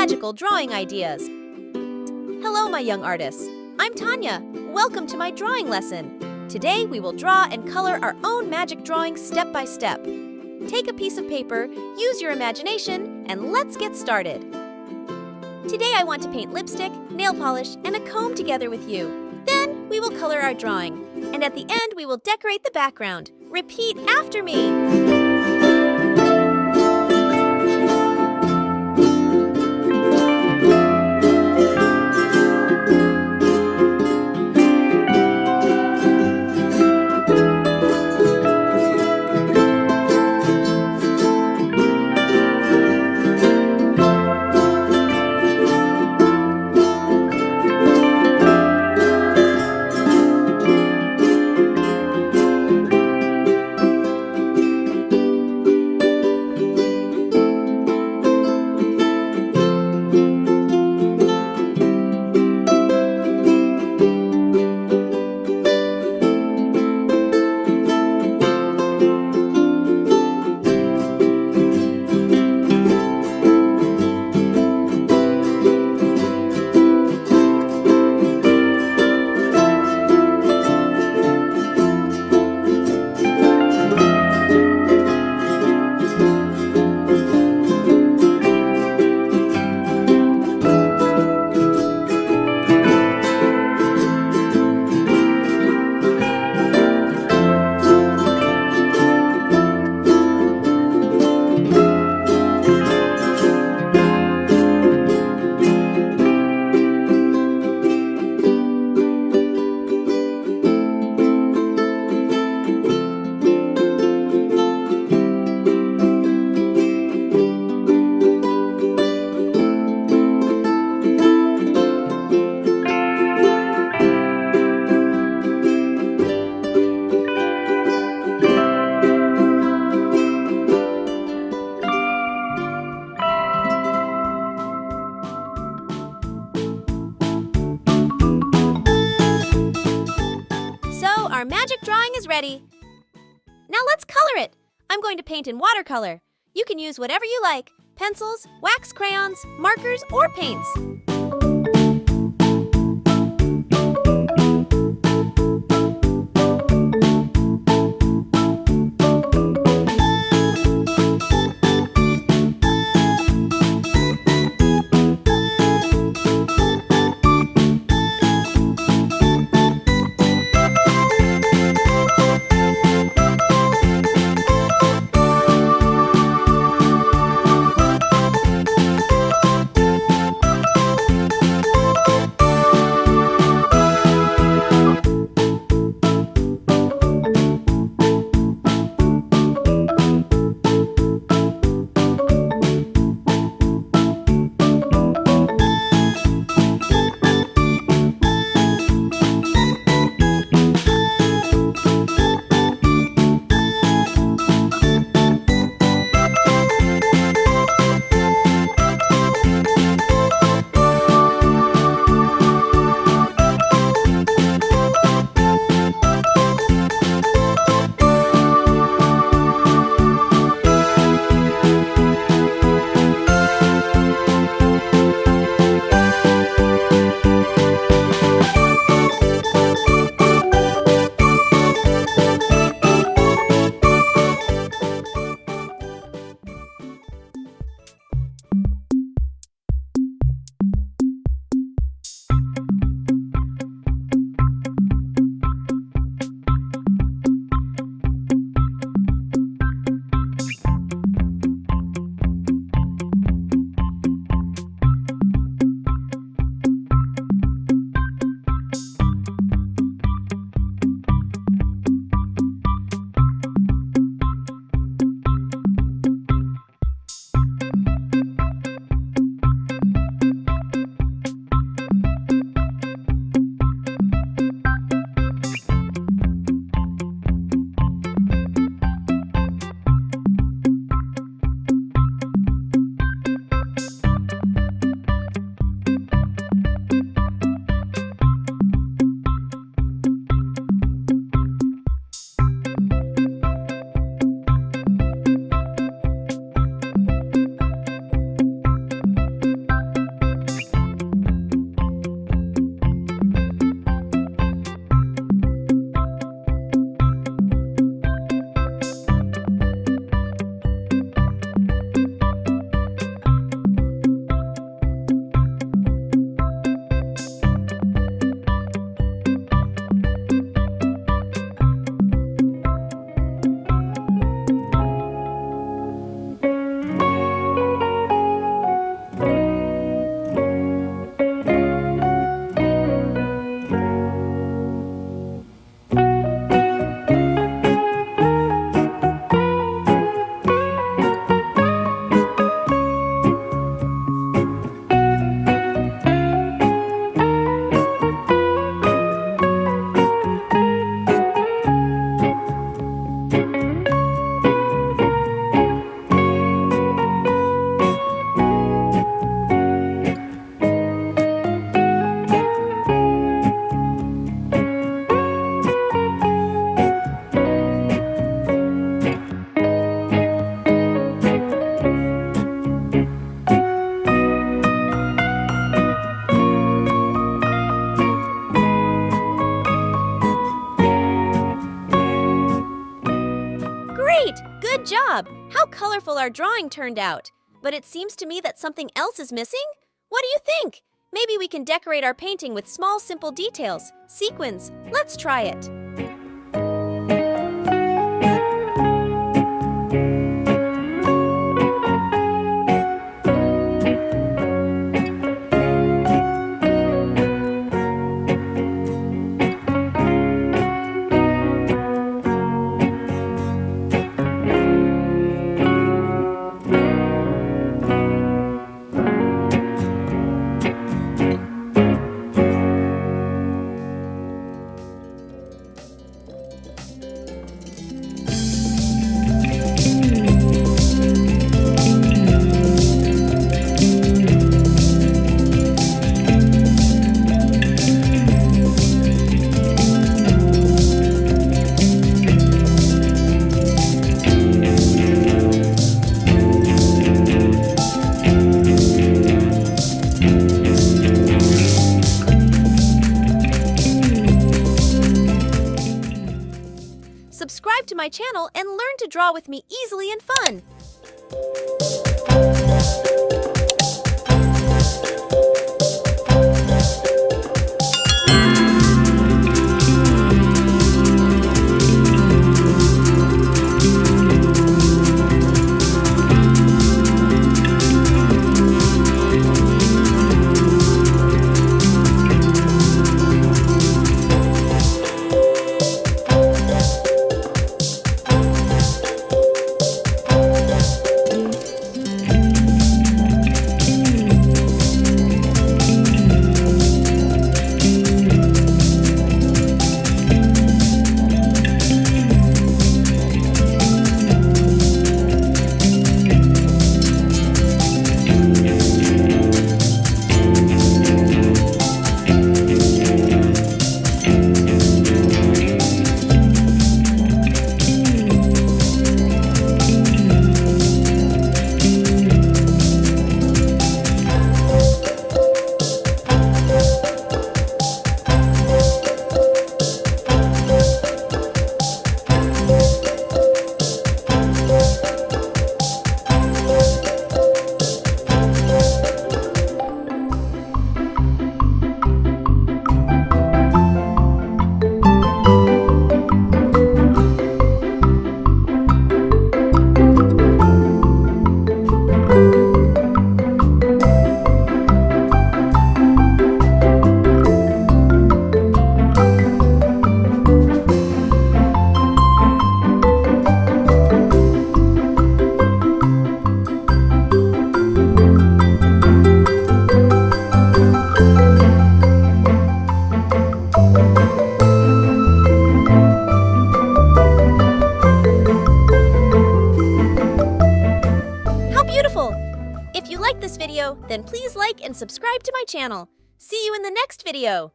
magical drawing ideas. Hello, my young artists. I'm Tanya. Welcome to my drawing lesson. Today we will draw and color our own magic drawing step by step. Take a piece of paper, use your imagination, and let's get started. Today I want to paint lipstick, nail polish, and a comb together with you. Then we will color our drawing. And at the end we will decorate the background. Repeat after me. Our magic drawing is ready. Now let's color it. I'm going to paint in watercolor. You can use whatever you like: pencils, wax crayons, markers, or paints. colorful our drawing turned out. But it seems to me that something else is missing? What do you think? Maybe we can decorate our painting with small, simple details. Sequins. Let's try it. Subscribe to my channel and learn to draw with me easily and fun. If you like this video, then please like and subscribe to my channel. See you in the next video!